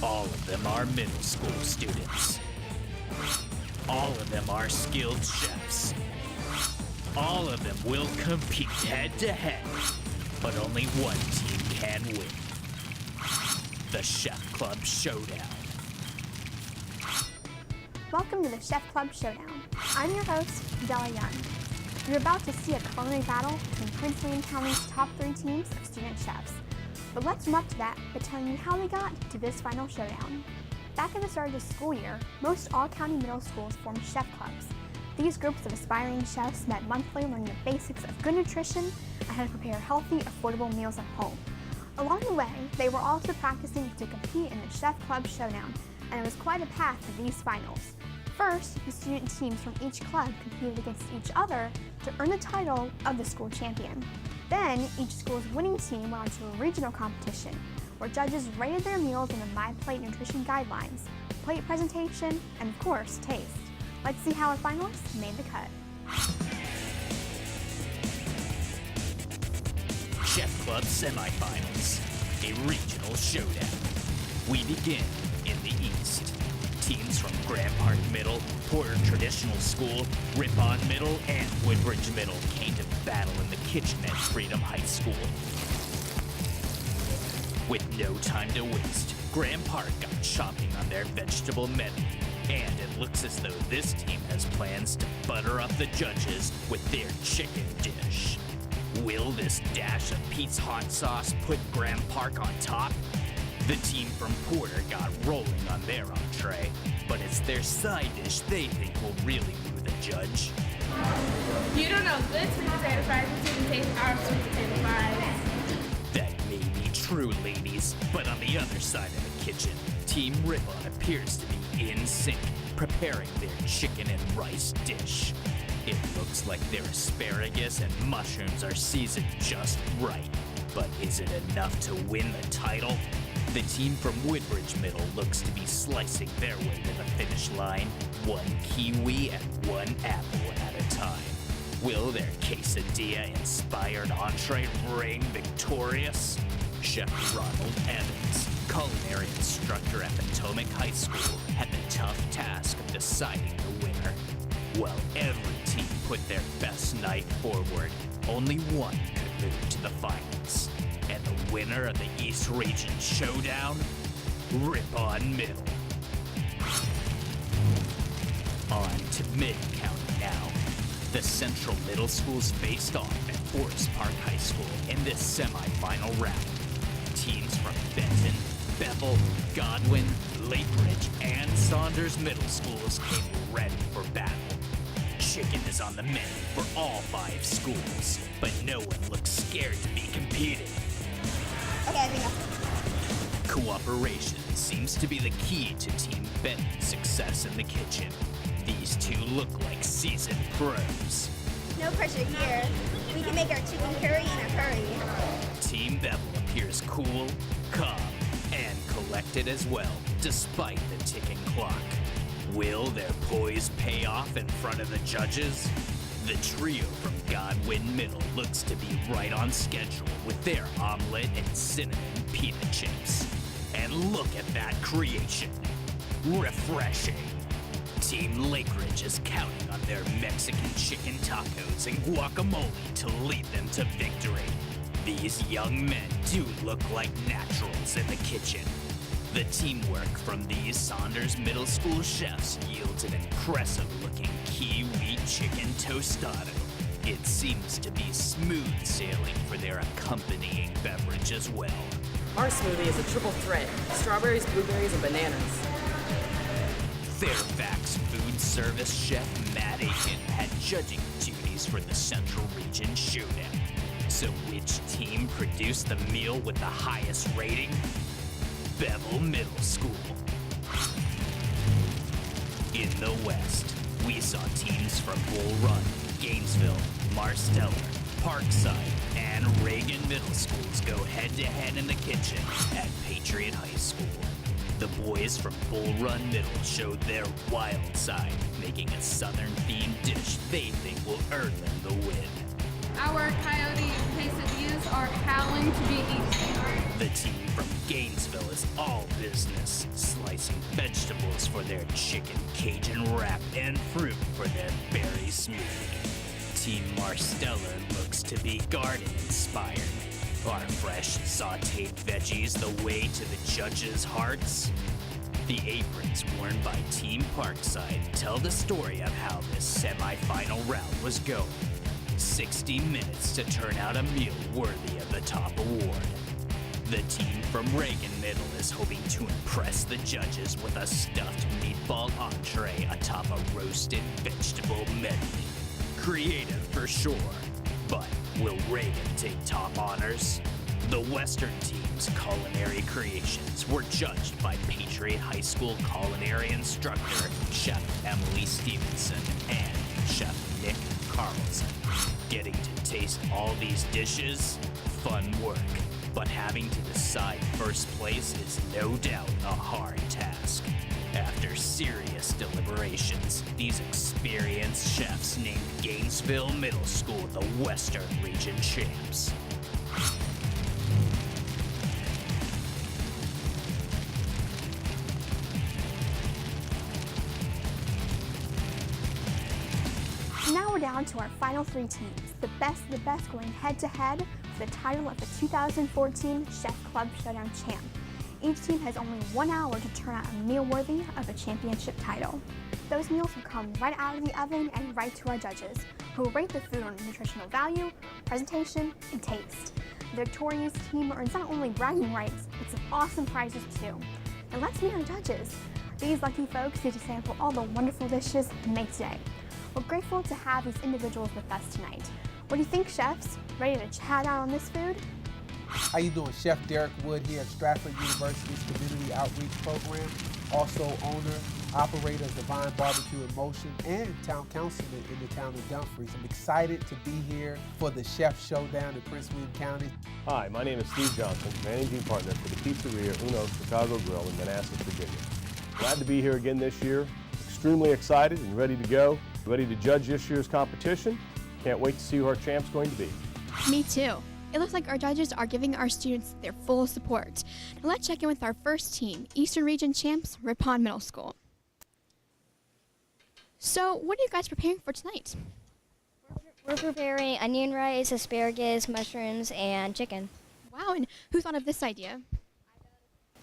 All of them are middle school students. All of them are skilled chefs. All of them will compete head-to-head, but only one team can win. The Chef Club Showdown. Welcome to the Chef Club Showdown. I'm your host, Della Young. You're about to see a culinary battle between Prince William County's top 3 teams of student chefs. But let's warm up to that by telling you how we got to this final showdown. Back at the start of the school year, most all-county middle schools formed chef clubs. These groups of aspiring chefs met monthly learning the basics of good nutrition and how to prepare healthy, affordable meals at home. Along the way, they were also practicing to compete in the Chef Club Showdown, and it was quite a path to these finals. First, the student teams from each club competed against each other to earn the title of the school champion. Then, each school's winning team went on to a regional competition, where judges rated their meals on the My Plate nutrition guidelines, plate presentation, and of course, taste. Let's see how our finalists made the cut. Chef Club semifinals, a regional showdown. We begin in the East. Teams from Grand Park Middle, Porter Traditional School, Rippon Middle, and Woodbridge Middle came to battle in the kitchen at Freedom High School. With no time to waste, Grand Park got chopping on their vegetable menu, and it looks as though this team has plans to butter up the judges with their chicken dish. Will this dash of Pete's hot sauce put Grand Park on top? The team from Porter got rolling on their entree, but it's their side dish they think will really move the judge. You don't know good sweet potato fries until you taste our sweet potato fries. That may be true, ladies, but on the other side of the kitchen, Team Rippon appears to be in sync, preparing their chicken and rice dish. It looks like their asparagus and mushrooms are seasoned just right, but is it enough to win the title? The team from Woodbridge Middle looks to be slicing their way to the finish line, one kiwi and one apple at a time. Will their quesadilla-inspired entree reign victorious? Chef Ronald Evans, culinary instructor at Potomac High School, had the tough task of deciding the winner. While every team put their best night forward, only one could move to the finals. And the winner of the East Region Showdown, Rippon Middle. On to Mid-County now. The Central Middle Schools faced off at Forest Park High School in this semi-final round. Teams from Benton, Beville, Godwin, Lake Ridge, and Saunders Middle Schools came ready for battle. Chicken is on the menu for all 5 schools, but no one looks scared to be competing. Okay, I think Cooperation seems to be the key to Team Benton's success in the kitchen. These two look like seasoned pros. No pressure here. We can make our chicken curry in a hurry. Team Beville appears cool, calm, and collected as well, despite the ticking clock. Will their poise pay off in front of the judges? The trio from Godwin Middle looks to be right on schedule with their omelet and cinnamon pita chips. And look at that creation. Refreshing. Team Lake Ridge is counting on their Mexican chicken tacos and guacamole to lead them to victory. These young men do look like naturals in the kitchen. The teamwork from these Saunders Middle School chefs yields an impressive-looking kiwi chicken tostado. It seems to be smooth sailing for their accompanying beverage as well. Our smoothie is a triple threat: strawberries, blueberries, and bananas. Fairfax food service chef Matt Aiken had judging duties for the Central Region Showdown. So which team produced the meal with the highest rating? Beville Middle School. In the West, we saw teams from Bull Run, Gainesville, Marsteller, Parkside, and Reagan Middle Schools go head-to-head in the kitchen at Patriot High School. The boys from Bull Run Middle showed their wild side, making a Southern-themed dish they think will earn them the win. Our coyote quesadillas are howling to be eaten. The team from Gainesville is all business, slicing vegetables for their chicken Cajun wrap and fruit for their berry smoothie. Team Marsteller looks to be garden-inspired. Are fresh, sautéed veggies the way to the judges' hearts? The aprons worn by Team Parkside tell the story of how this semi-final round was going. 60 minutes to turn out a meal worthy of the top award. The team from Reagan Middle is hoping to impress the judges with a stuffed meatball entree atop a roasted vegetable medley. Creative for sure, but will Reagan take top honors? The Western team's culinary creations were judged by Patriot High School culinary instructor Chef Emily Stevenson and Chef Nick Carlson. Getting to taste all these dishes, fun work, but having to decide first place is no doubt a hard task. After serious deliberations, these experienced chefs named Gainesville Middle School the Western Region champs. Now we're down to our final three teams, the best of the best going head-to-head for the title of the 2014 Chef Club Showdown champ. Each team has only 1 hour to turn out a meal worthy of a championship title. Those meals will come right out of the oven and right to our judges, who will rate the food on nutritional value, presentation, and taste. The victorious team earns not only bragging rights, but some awesome prizes too. And let's meet our judges. These lucky folks get to sample all the wonderful dishes made today. We're grateful to have these individuals with us tonight. What do you think, chefs? Ready to chat out on this food? How you doing? Chef Derek Wood here at Stratford University's Community Outreach Program, also owner, operator of Divine Barbecue in Motion, and town councilman in the town of Dumfries. I'm excited to be here for the Chef Showdown in Prince William County. Hi, my name is Steve Johnson, managing partner for the Pizzeria Uno Chicago Grill in Manassas, Virginia. Glad to be here again this year. Extremely excited and ready to go. Ready to judge this year's competition. Can't wait to see who our champ's going to be. Me too. It looks like our judges are giving our students their full support. Now let's check in with our first team, Eastern Region champs, Rippon Middle School. So, what are you guys preparing for tonight? We're preparing onion rice, asparagus, mushrooms, and chicken. Wow, and who thought of this idea?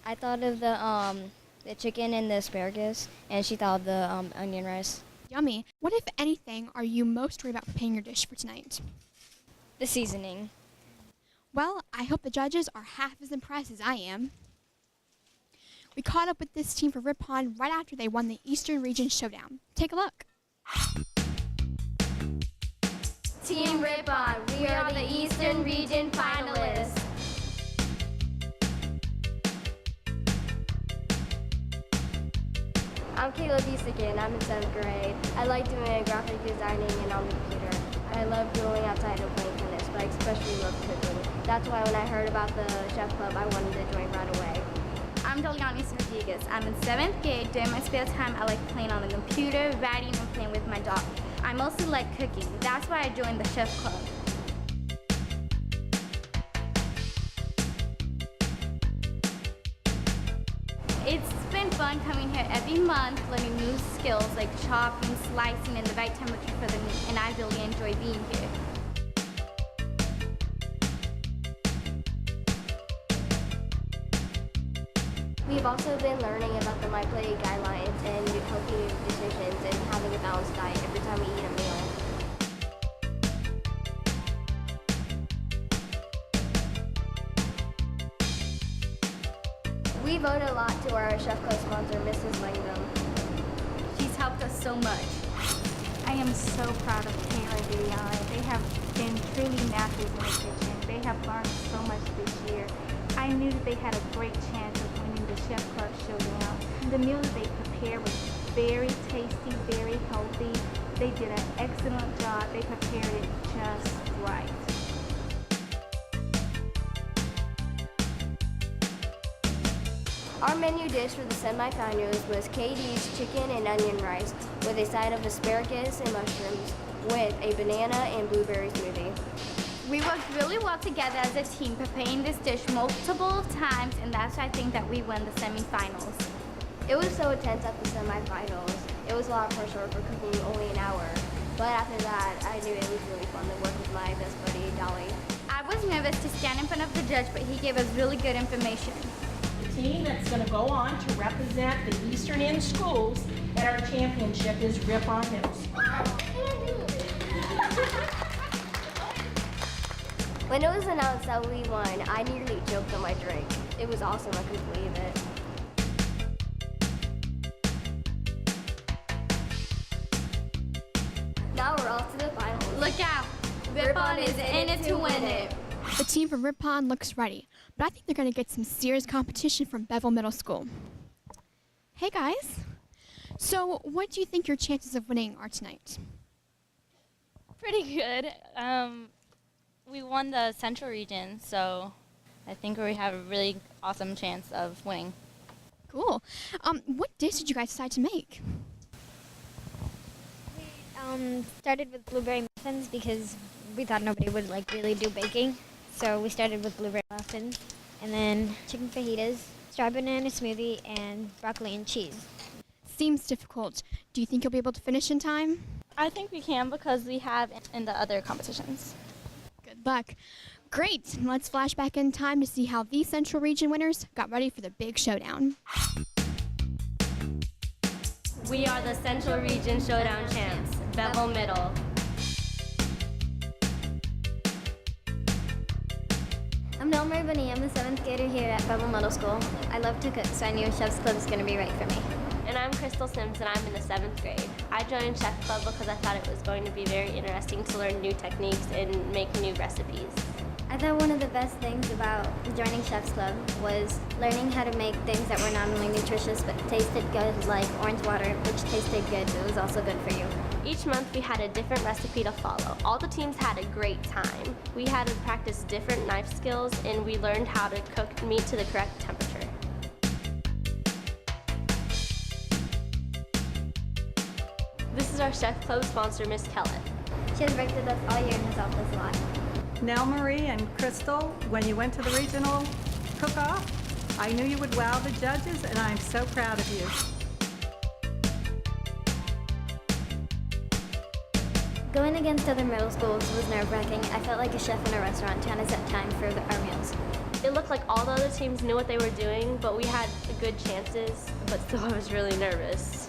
I thought of the chicken and the asparagus, and she thought of the onion rice. Yummy. What, if anything, are you most worried about preparing your dish for tonight? The seasoning. Well, I hope the judges are half as impressed as I am. We caught up with this team for Rippon right after they won the Eastern Region Showdown. Take a look. Team Rippon, we are the Eastern Region finalists. I'm Kayla Biesekin, I'm in 7th grade. I like doing graphic designing and on the computer. I love going outside and playing tennis, but I especially love cooking. That's why when I heard about the Chef Club, I wanted to join right away. I'm Deliani Rodriguez. I'm in 7th grade. During my spare time, I like playing on the computer, writing, and playing with my dog. I mostly like cooking. That's why I joined the Chef Club. It's been fun coming here every month, learning new skills like chopping, slicing, and the right temperature for the meat, and I really enjoy being here. We've also been learning about the My Plate guidelines and healthy decisions and having a balanced diet every time we eat a meal. We vote a lot to our Chef Club sponsor, Mrs. Langham. She's helped us so much. I am so proud of Kayla and Viviana. They have been truly masters in the kitchen. They have learned so much this year. I knew that they had a great chance of winning the Chef Club Showdown. The meal that they prepared was very tasty, very healthy. They did an excellent job. They prepared it just right. Our menu dish for the semifinals was KD's chicken and onion rice with a side of asparagus and mushrooms with a banana and blueberry smoothie. We worked really well together as a team, preparing this dish multiple times, and that's why I think that we won the semifinals. It was so intense at the semifinals. It was a lot of pressure for cooking only an hour. But after that, I knew it was really fun to work with my best buddy, Dolly. I was nervous to stand in front of the judge, but he gave us really good information. The team that's going to go on to represent the Eastern End schools at our championship is Rippon Middle School. When it was announced that we won, I nearly choked on my drink. It was awesome, I couldn't believe it. Now we're off to the finals. Look out! Rippon is in it to win it. The team from Rippon looks ready, but I think they're going to get some serious competition from Beville Middle School. Hey guys, so what do you think your chances of winning are tonight? Pretty good. We won the Central region, so I think we have a really awesome chance of winning. Cool. What dish did you guys decide to make? We started with blueberry muffins because we thought nobody would really do baking. So we started with blueberry muffins, and then chicken fajitas, strawberry banana smoothie, and broccoli and cheese. Seems difficult. Do you think you'll be able to finish in time? I think we can because we have in the other competitions. Good luck. Great. Let's flash back in time to see how these Central Region winners got ready for the big showdown. We are the Central Region Showdown champs, Beville Middle. I'm Delmarie Bunny. I'm a 7th grader here at Beville Middle School. I love to cook, so I knew Chef's Club was going to be right for me. And I'm Crystal Sims, and I'm in the 7th grade. I joined Chef Club because I thought it was going to be very interesting to learn new techniques and make new recipes. I thought one of the best things about joining Chef's Club was learning how to make things that were not only nutritious but tasted good, like orange water, which tasted good but was also good for you. Each month we had a different recipe to follow. All the teams had a great time. We had to practice different knife skills, and we learned how to cook meat to the correct temperature. This is our Chef Club sponsor, Miss Kellett. She has worked with us all year and has helped us a lot. Delmarie and Crystal, when you went to the regional cook-off, I knew you would wow the judges, and I'm so proud of you. Going against other middle schools was nerve-wracking. I felt like a chef in a restaurant trying to set time for our meals. It looked like all the other teams knew what they were doing, but we had good chances, but still I was really nervous.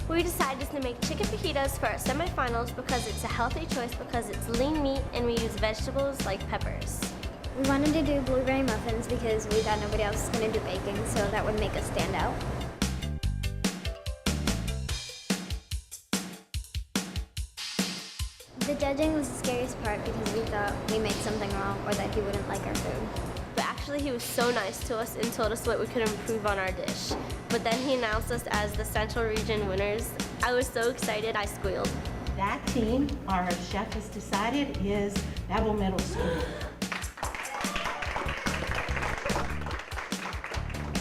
We decided to make chicken fajitas for our semifinals because it's a healthy choice because it's lean meat and we use vegetables like peppers. We wanted to do blueberry muffins because we thought nobody else was going to do baking, so that would make us stand out. The judging was the scariest part because we thought we made something wrong or that he wouldn't like our food. But actually he was so nice to us and told us what we could improve on our dish. But then he announced us as the Central Region winners. I was so excited I squealed. That team, our chef has decided, is Beville Middle School.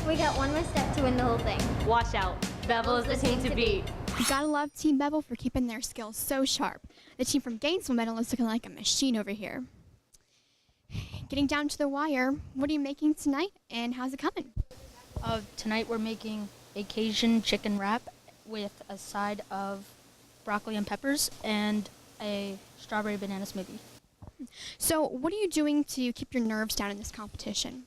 We got one more step to win the whole thing. Watch out. Beville is the team to beat. You gotta love Team Beville for keeping their skills so sharp. The team from Gainesville Middle is looking like a machine over here. Getting down to the wire, what are you making tonight and how's it coming? Tonight we're making a Cajun chicken wrap with a side of broccoli and peppers and a strawberry banana smoothie. So what are you doing to keep your nerves down in this competition?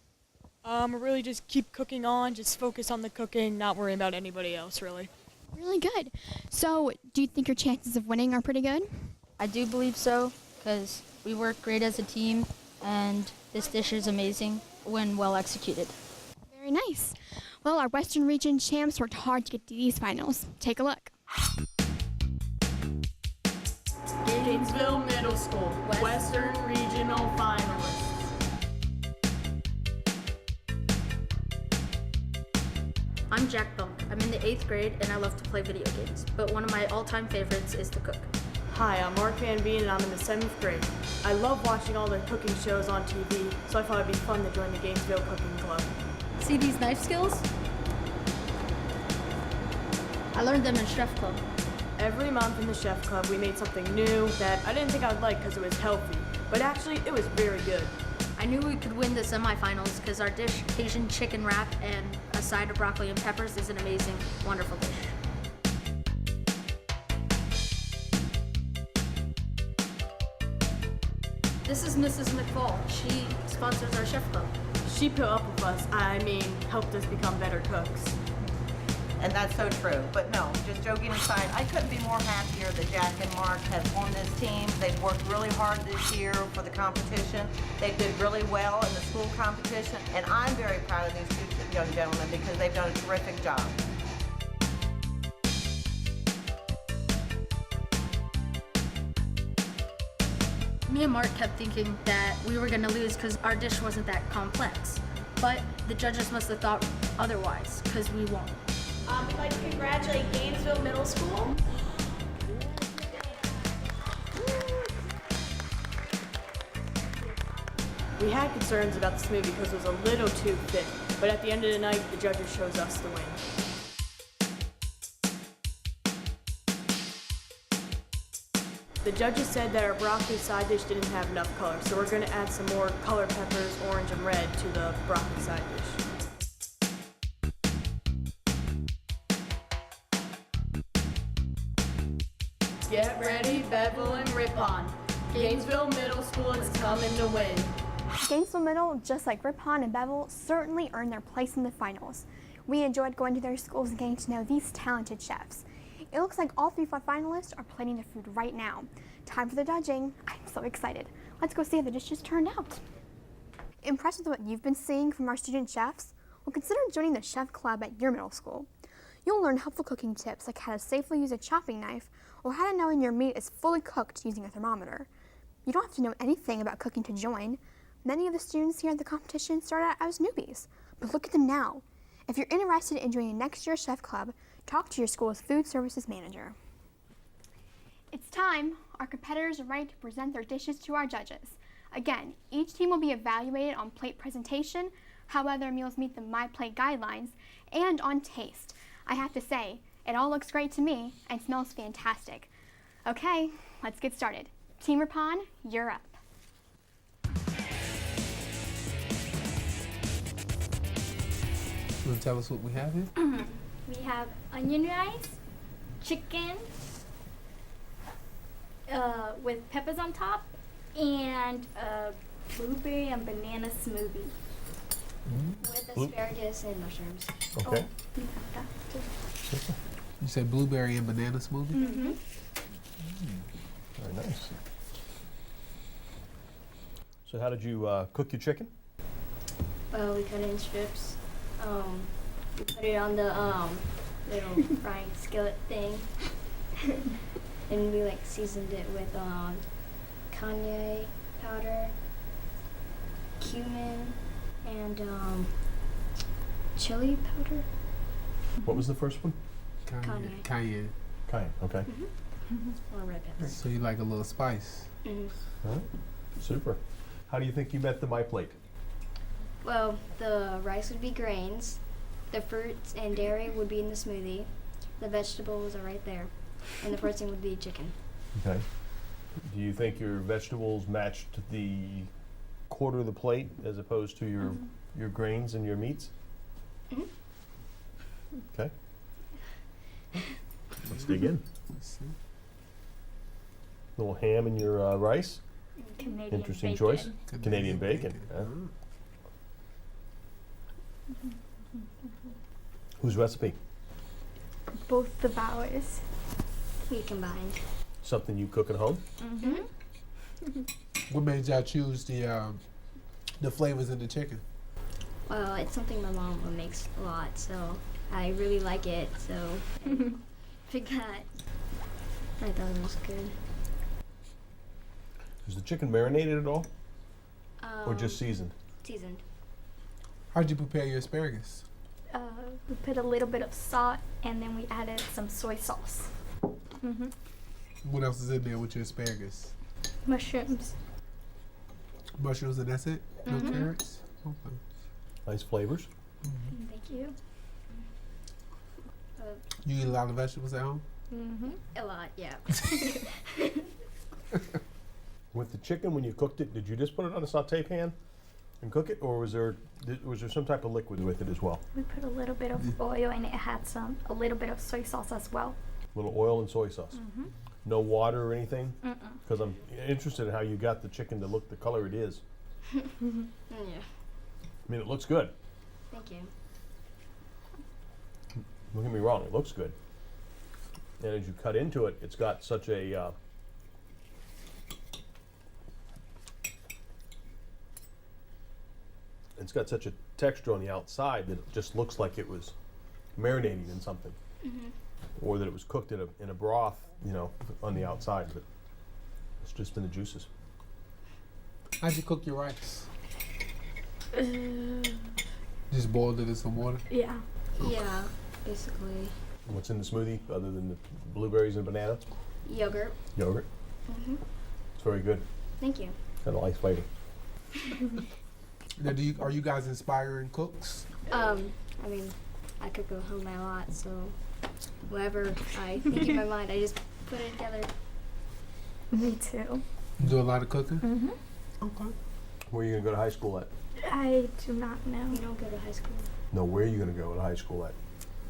Really just keep cooking on, just focus on the cooking, not worry about anybody else really. Really good. So do you think your chances of winning are pretty good? I do believe so because we work great as a team and this dish is amazing when well executed. Very nice. Well, our Western Region champs worked hard to get to these finals. Take a look. Gainesville Middle School, Western Regional Finalists. I'm Jack Bump. I'm in the 8th grade and I love to play video games, but one of my all-time favorites is to cook. Hi, I'm Mark Van Veen and I'm in the 7th grade. I love watching all the cooking shows on TV, so I thought it'd be fun to join the Gainesville Cooking Club. See these knife skills? I learned them in Chef Club. Every month in the Chef Club, we made something new that I didn't think I would like because it was healthy, but actually it was very good. I knew we could win the semifinals because our dish, Cajun chicken wrap and a side of broccoli and peppers, is an amazing, wonderful dish. This is Mrs. McFall. She sponsors our Chef Club. She put up with us, helped us become better cooks. And that's so true. But no, just joking aside, I couldn't be more happier that Jack and Mark have won this team. They've worked really hard this year for the competition. They did really well in the school competition. And I'm very proud of these two young gentlemen because they've done a terrific job. Me and Mark kept thinking that we were going to lose because our dish wasn't that complex. But the judges must have thought otherwise because we won. We'd like to congratulate Gainesville Middle School. We had concerns about the smoothie because it was a little too thick, but at the end of the night, the judges chose us to win. The judges said that our broccoli side dish didn't have enough color, so we're going to add some more colored peppers, orange and red, to the broccoli side dish. Get ready, Beville and Rippon. Gainesville Middle School is coming to win. Gainesville Middle, just like Rippon and Beville, certainly earned their place in the finals. We enjoyed going to their schools and getting to know these talented chefs. It looks like all 3 finalists are plating their food right now. Time for the judging. I'm so excited. Let's go see how the dishes turned out. Impressed with what you've been seeing from our student chefs? Well, consider joining the Chef Club at your middle school. You'll learn helpful cooking tips like how to safely use a chopping knife or how to know when your meat is fully cooked using a thermometer. You don't have to know anything about cooking to join. Many of the students here at the competition started out as newbies, but look at them now. If you're interested in joining next year's Chef Club, talk to your school's food services manager. It's time. Our competitors are ready to present their dishes to our judges. Again, each team will be evaluated on plate presentation, how well their meals meet the My Plate guidelines, and on taste. I have to say, it all looks great to me and smells fantastic. Okay, let's get started. Team Rippon, you're up. You want to tell us what we have here? We have onion rice, chicken with peppers on top, and a blueberry and banana smoothie with asparagus and mushrooms. Okay. You said blueberry and banana smoothie? Mm-hmm. Very nice. So how did you cook your chicken? Well, we cut it in strips. We put it on the little frying skillet thing. And we seasoned it with cayenne powder, cumin, and chili powder. What was the first one? Cayenne. Cayenne, okay. More red peppers. So you like a little spice? All right. Super. How do you think you met the My Plate? Well, the rice would be grains, the fruits and dairy would be in the smoothie, the vegetables are right there, and the protein would be chicken. Okay. Do you think your vegetables matched the quarter of the plate as opposed to your grains and your meats? Mm-hmm. Okay. Let's dig in. Little ham in your rice. Canadian Interesting bacon. choice. Canadian bacon. Yeah. Whose recipe? Both of ours. We combined. Something you cook at home? Mm-hmm. What made y'all choose the flavors in the chicken? Well, it's something my mom makes a lot, so I really like it, so forgot. I thought it was good. Is the chicken marinated at all? Or just seasoned? Seasoned. How'd you prepare your asparagus? We put a little bit of salt and then we added some soy sauce. Mm-hmm. What else is in there with your asparagus? Mushrooms. Mushrooms and that's it? No Mhm. carrots? Okay. Nice flavors. Thank you. You eat a lot of vegetables at home? A lot, yeah. With the chicken, when you cooked it, did you just put it on a saute pan and cook it, or was there some type of liquid with it as well? We put a little bit of oil and it had a little bit of soy sauce as well. A little oil and soy sauce. No water or anything? Mm-mm. Because I'm interested in how you got the chicken to look the color it is. Yeah. I mean, it looks good. Thank you. Don't get me wrong, it looks good. And as you cut into it, it's got such a it's got such a texture on the outside that it just looks like it was marinating in something, or that it was cooked in a broth, you know, on the outside. But it's just in the juices. How'd you cook your rice? Just boiled it in some water? Yeah. Yeah, basically. What's in the smoothie other than the blueberries and banana? Yogurt. Yogurt. It's very good. Thank you. Got a nice flavor. Now, are you guys inspiring cooks? I mean, I cook at home a lot, so whatever I think in my mind, I just put it together. Me too. You do a lot of cooking? Mm-hmm. Okay. Where are you gonna go to high school at? I do not know. You don't go to high school. No, where are you gonna go to high school at?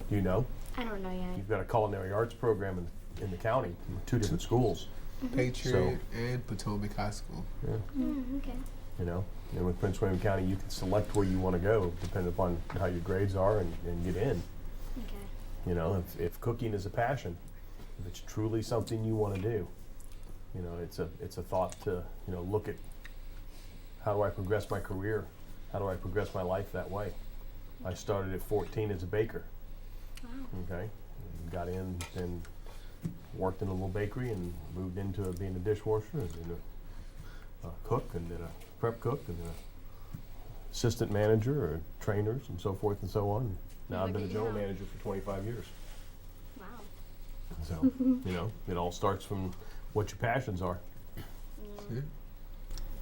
Do you know? I don't know yet. You've got a culinary arts program in the county, 2 different schools. Patriot and Potomac High School. Yeah. Okay. You know, and with Prince William County, you can select where you want to go, depending upon how your grades are, and get in. Okay. You know, if cooking is a passion, if it's truly something you want to do, you know, it's a thought to, you know, look at how do I progress my career, how do I progress my life that way. I started at 14 as a baker. Wow. Okay, and got in and worked in a little bakery and moved into being a dishwasher and then a cook and then a prep cook and then a assistant manager or trainers and so forth and so on. Now I've been a general manager for 25 years. Wow. So, you know, it all starts from what your passions are. Yeah.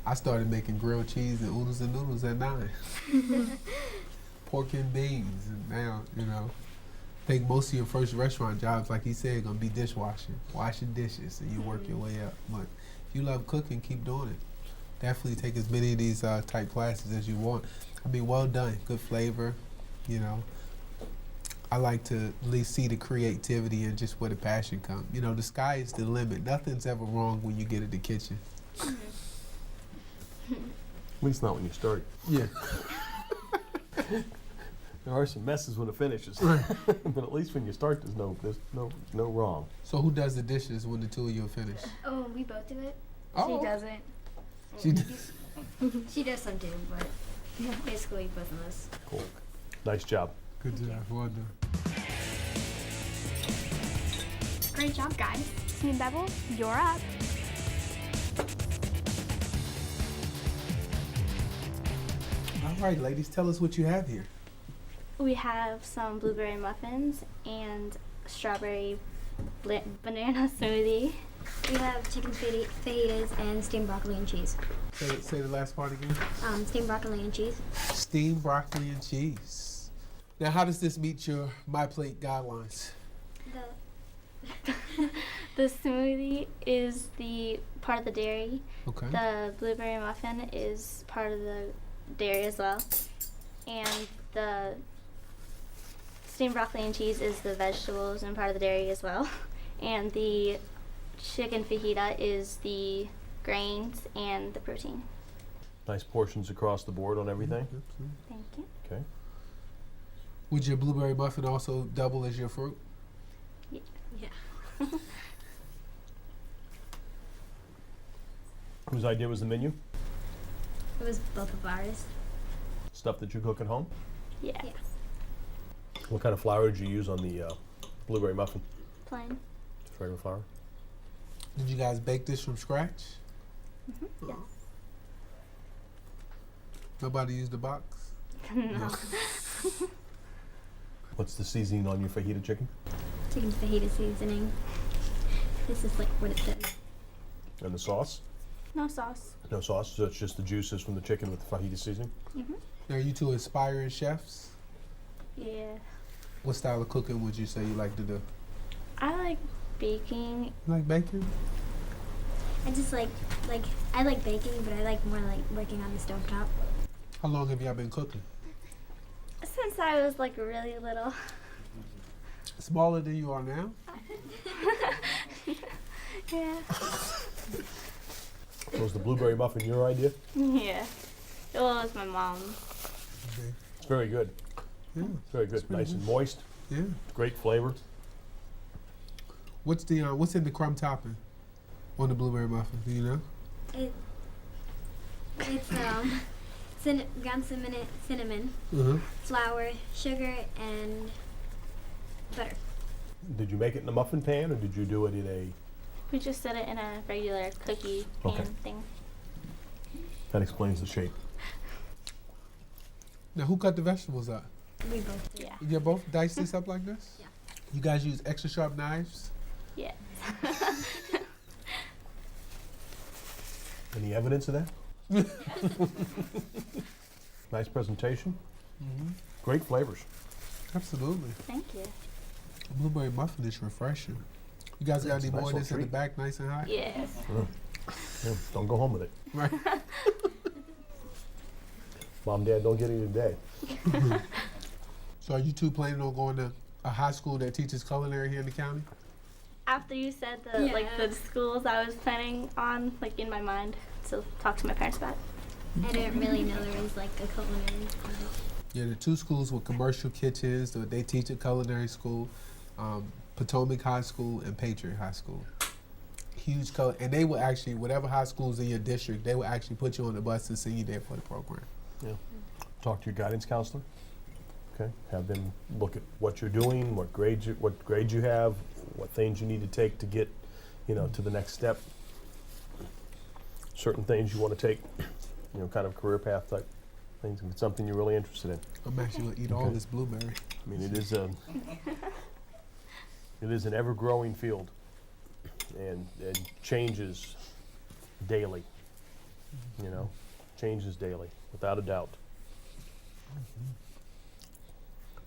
I started making grilled cheese and oodles and noodles at 9. Pork and beans, and now, you know, I think most of your first restaurant jobs, like he said, gonna be dishwashing, washing dishes, and you work your way up. But if you love cooking, keep doing it. Definitely take as many of these type classes as you want. I mean, well done, good flavor, you know. I like to at least see the creativity and just where the passion comes. You know, the sky is the limit. Nothing's ever wrong when you get in the kitchen. At least not when you start. Yeah. There are some messes when it finishes, but at least when you start, there's no wrong. So who does the dishes when the two of you are finished? Oh, we both do it. Oh. She doesn't. She does. She does some too, but basically both of us. Cool. Nice job. Good job. Well done. Great job, guys. Team Beville, you're up. All right, ladies, tell us what you have here. We have some blueberry muffins and strawberry banana smoothie. We have chicken fajitas and steamed broccoli and cheese. Say the last part again. Steamed broccoli and cheese. Steamed broccoli and cheese. Now, how does this meet your My Plate guidelines? The smoothie is the part of the dairy. Okay. The blueberry muffin is part of the dairy as well. And the steamed broccoli and cheese is the vegetables and part of the dairy as well. And the chicken fajita is the grains and the protein. Nice portions across the board on everything. Thank you. Okay. Would your blueberry muffin also double as your fruit? Yeah. Whose idea was the menu? It was both of ours. Stuff that you cook at home? Yeah. What kind of flour did you use on the blueberry muffin? Plain. Just regular flour? Did you guys bake this from scratch? Yes. Nobody used the box? No. What's the seasoning on your fajita chicken? Chicken fajita seasoning. This is like what it says. And the sauce? No sauce. No sauce, so it's just the juices from the chicken with the fajita seasoning? Now, are you two aspiring chefs? Yeah. What style of cooking would you say you like to do? I like baking. You like baking? I just I like baking, but I like more like working on the stovetop. How long have y'all been cooking? Since I was like really little. Smaller than you are now? Yeah. So was the blueberry muffin your idea? Yeah. Well, it was my mom's. Okay. It's very good. Yeah. It's very good. Nice and moist. Yeah. Great flavor. What's in the crumb topping on the blueberry muffin? Do you know? It's ground cinnamon, flour, sugar, and butter. Did you make it in a muffin pan or did you do it in a... We just did it in a regular cookie pan thing. That explains the shape. Now, who cut the vegetables up? We both did. Yeah. You both diced this up like this? Yeah. You guys use extra sharp knives? Yeah. Any evidence of that? Nice presentation. Great flavors. Absolutely. Thank you. Blueberry muffin is refreshing. You guys got any more of this in the back, nice and hot? Yes. Yeah, don't go home with it. Right. Mom, Dad, don't get any today. So are you two planning on going to a high school that teaches culinary here in the county? After you said the schools, I was planning on in my mind to talk to my parents about. I didn't really know there was like a culinary school. Yeah, the two schools with commercial kitchens. They teach at culinary school, Potomac High School and Patriot High School. Huge and they will actually, whatever high schools in your district, they will actually put you on the bus and send you there for the program. Yeah. Talk to your guidance counselor. Okay. Have them look at what you're doing, what grades you have, what things you need to take to get, to the next step. Certain things you want to take, kind of career path type things. If it's something you're really interested in. I'm actually gonna eat all this blueberry. I mean, it is an ever-growing field, and changes daily. Changes daily, without a doubt.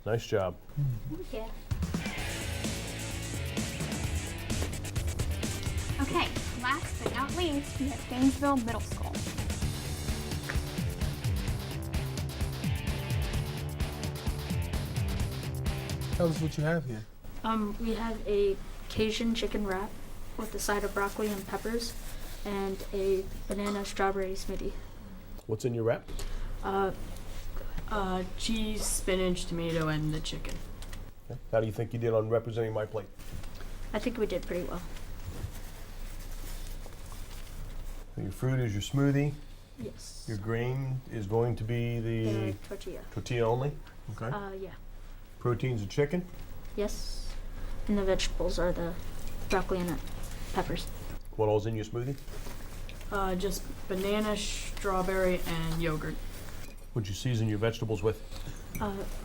Nice job. Yeah. Okay, last but not least, we have Gainesville Middle School. Tell us what you have here. We have a Cajun chicken wrap with a side of broccoli and peppers and a banana strawberry smoothie. What's in your wrap? Cheese, spinach, tomato, and the chicken. Okay. How do you think you did on representing my plate? I think we did pretty well. So your fruit is your smoothie. Yes. Your grain is going to be the tortilla. Tortilla only? Okay. Yeah. Protein's a chicken? Yes. And the vegetables are the broccoli and peppers. What all's in your smoothie? Just banana, strawberry, and yogurt. What'd you season your vegetables with?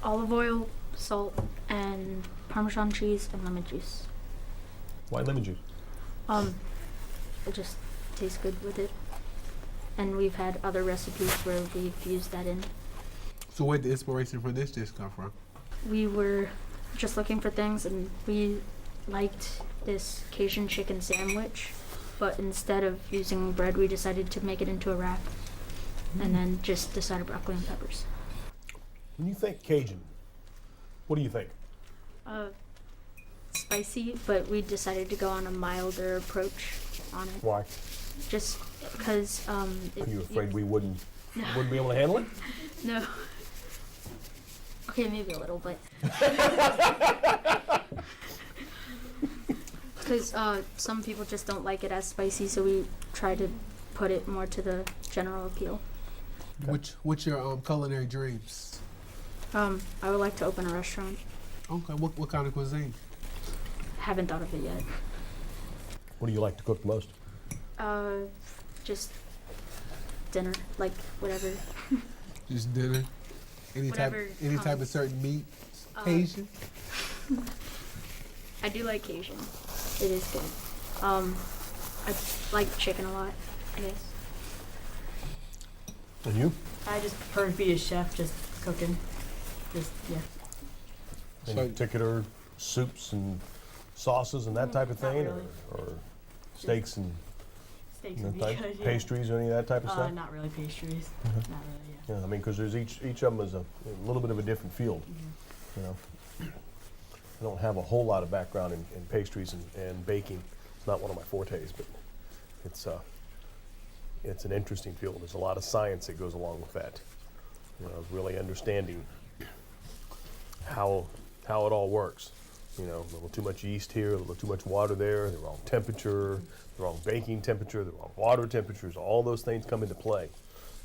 Olive oil, salt, and Parmesan cheese and lemon juice. Why lemon juice? It just tastes good with it. And we've had other recipes where we've used that in. So where'd the inspiration for this dish come from? We were just looking for things and we liked this Cajun chicken sandwich, but instead of using bread, we decided to make it into a wrap and then just the side of broccoli and peppers. When you think Cajun, what do you think? Spicy, but we decided to go on a milder approach on it. Why? Just because Are you afraid we wouldn't be able to handle it? No. Okay, maybe a little, but because some people just don't like it as spicy, so we try to put it more to the general appeal. Okay. What's your culinary dreams? I would like to open a restaurant. Okay, what kind of cuisine? Haven't thought of it yet. What do you like to cook most? Just dinner, like whatever. Just dinner. Any type of certain meat? Cajun? I do like Cajun. It is good. I like chicken a lot, I guess. And you? I just prefer to be a chef, just cooking. Any particular soups and sauces and that type of thing, really. or steaks and Steaks that would be type, good, yeah. pastries or any of that type of stuff? Not really pastries. Mhm. Not really, yeah. Yeah, I mean, because there's each of them is a little bit of a different field. You know, I don't have a whole lot of background in pastries and baking. It's not one of my fortes, but it's an interesting field. There's a lot of science that goes along with that. You know, really understanding how it all works. You know, a little too much yeast here, a little too much water there, the wrong temperature, the wrong baking temperature, the wrong water temperatures, all those things come into play.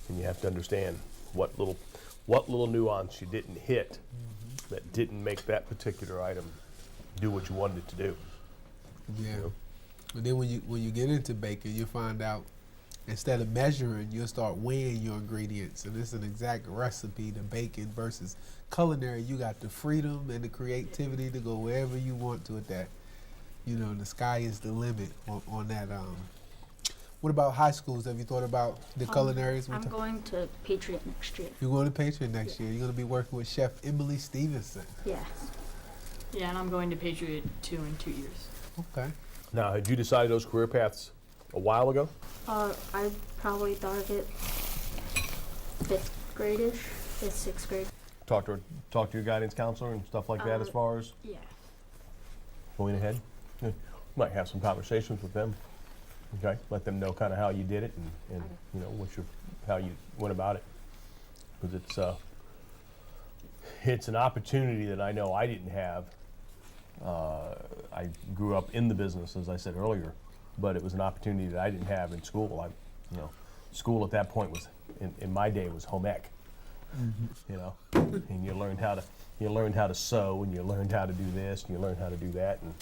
And you have to understand what little nuance you didn't hit that didn't make that particular item do what you wanted it to do. Yeah. You know? And then when you get into baking, you find out instead of measuring, you'll start weighing your ingredients. And it's an exact recipe to baking versus culinary. You got the freedom and the creativity to go wherever you want to with that. You know, the sky is the limit on that. What about high schools? Have you thought about the culinaries? I'm going to Patriot next year. You're going to Patriot next year. You're going to be working with Chef Emily Stevenson. Yeah. Yeah, and I'm going to Patriot 2 in 2 years. Okay. Now, had you decided those career paths a while ago? I probably thought of it 5th grade-ish, 5th, 6th grade. Talk to your guidance counselor and stuff like that as far as Yeah. going ahead? Yeah. You might have some conversations with them. Okay, let them know kind of how you did it and you know how you went about it, because it's an opportunity that I know I didn't have. I grew up in the business, as I said earlier, but it was an opportunity that I didn't have in school. School at that point was in my day was home ec. You know, and you learned how to sew, and you learned how to do this, and you learned how to do that, and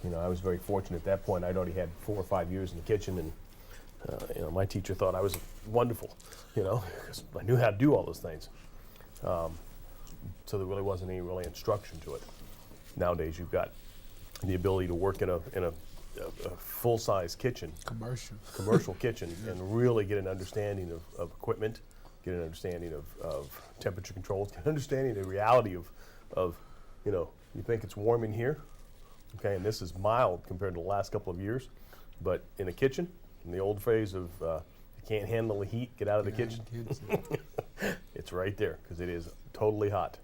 you know, I was very fortunate at that point. I'd already had 4 or 5 years in the kitchen, and you know, my teacher thought I was wonderful, you know, because I knew how to do all those things. So there really wasn't any really instruction to it. Nowadays, you've got the ability to work in a full-size kitchen, commercial kitchen, and really get an understanding of equipment, get an understanding of temperature controls, get an understanding of the reality of you know, you think it's warm in here. Okay, and this is mild compared to the last couple of years, but in a kitchen, in the old phrase of you can't handle the heat, get out of the kitchen. It's right there because it is totally hot.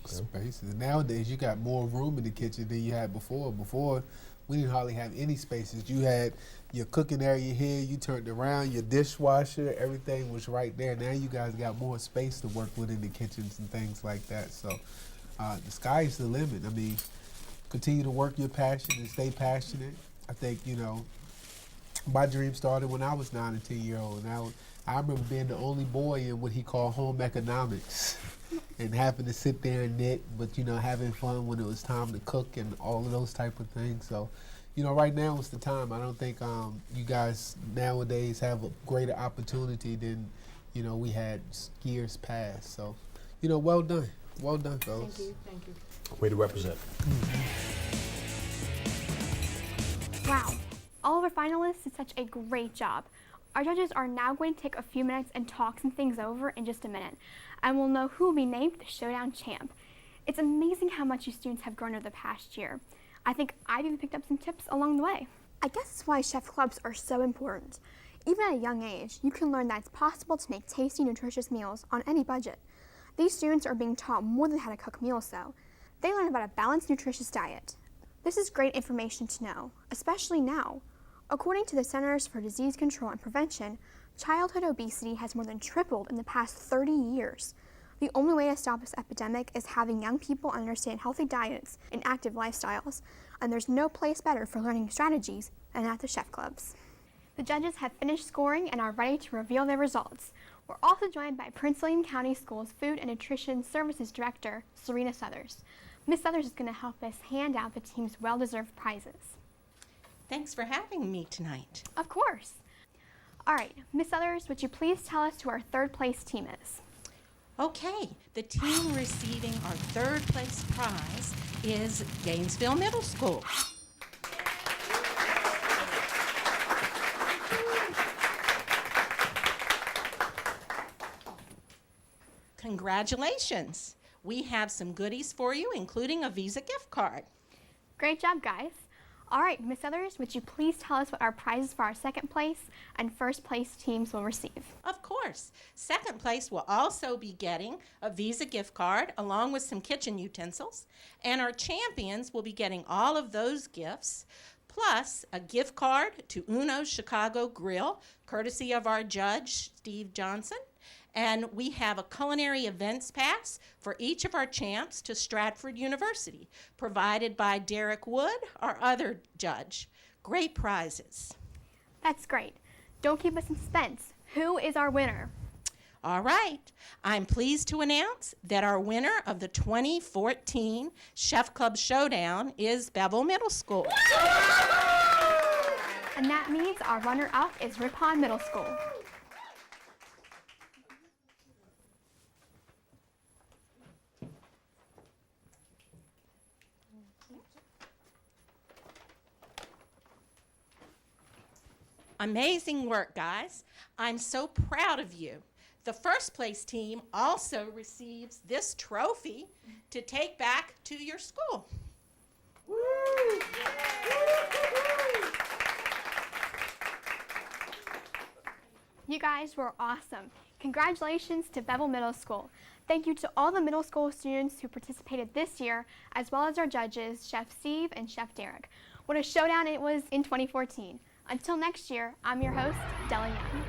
Spaces. Nowadays, you got more room in the kitchen than you had before. Before, we didn't hardly have any spaces. You had your cooking area here, you turned around, your dishwasher, everything was right there. Now you guys got more space to work with in the kitchens and things like that. So the sky is the limit. I mean, continue to work your passion and stay passionate. I think, you know, my dream started when I was 9 and 10-year-old. And I remember being the only boy in what he called home economics and having to sit there and knit, but, you know, having fun when it was time to cook and all of those type of things. So, you know, right now is the time. I don't think you guys nowadays have a greater opportunity than, you know, we had years past. So, you know, well done. Well done, fellas. Thank you. Thank you. Way to represent. Wow, all of our finalists did such a great job. Our judges are now going to take a few minutes and talk some things over in just a minute, and we'll know who will be named the Showdown champ. It's amazing how much you students have grown over the past year. I think I've even picked up some tips along the way. I guess that's why chef clubs are so important. Even at a young age, you can learn that it's possible to make tasty, nutritious meals on any budget. These students are being taught more than how to cook meals, though. They learn about a balanced, nutritious diet. This is great information to know, especially now. According to the Centers for Disease Control and Prevention, childhood obesity has more than tripled in the past 30 years. The only way to stop this epidemic is having young people understand healthy diets and active lifestyles, and there's no place better for learning strategies than at the chef clubs. The judges have finished scoring and are ready to reveal their results. We're also joined by Prince William County Schools Food and Nutrition Services Director, Serena Southers. Ms. Southers is going to help us hand out the team's well-deserved prizes. Thanks for having me tonight. Of course. All right, Ms. Southers, would you please tell us who our third place team is? Okay, the team receiving our third place prize is Gainesville Middle School. Congratulations. we have some goodies for you, including a Visa gift card. Great job, guys. All right, Miss Others, would you please tell us what our prizes for our second place and first place teams will receive? Of course. Second place will also be getting a Visa gift card along with some kitchen utensils, and our champions will be getting all of those gifts, plus a gift card to Uno's Chicago Grill, courtesy of our judge, Steve Johnson. And we have a culinary events pass for each of our champs to Stratford University, provided by Derek Wood, our other judge. Great prizes. That's great. Don't keep us in suspense. Who is our winner? All right. I'm pleased to announce that our winner of the 2014 Chef Club Showdown is Beville Middle School. And that means our runner-up is Rippon Middle School. Amazing work, guys. I'm so proud of you. The first place team also receives this trophy to take back to your school. Woo! You guys were awesome. Congratulations to Beville Middle School. Thank you to all the middle school students who participated this year, as well as our judges, Chef Steve and Chef Derek. What a showdown it was in 2014. Until next year, I'm your host, Della Young.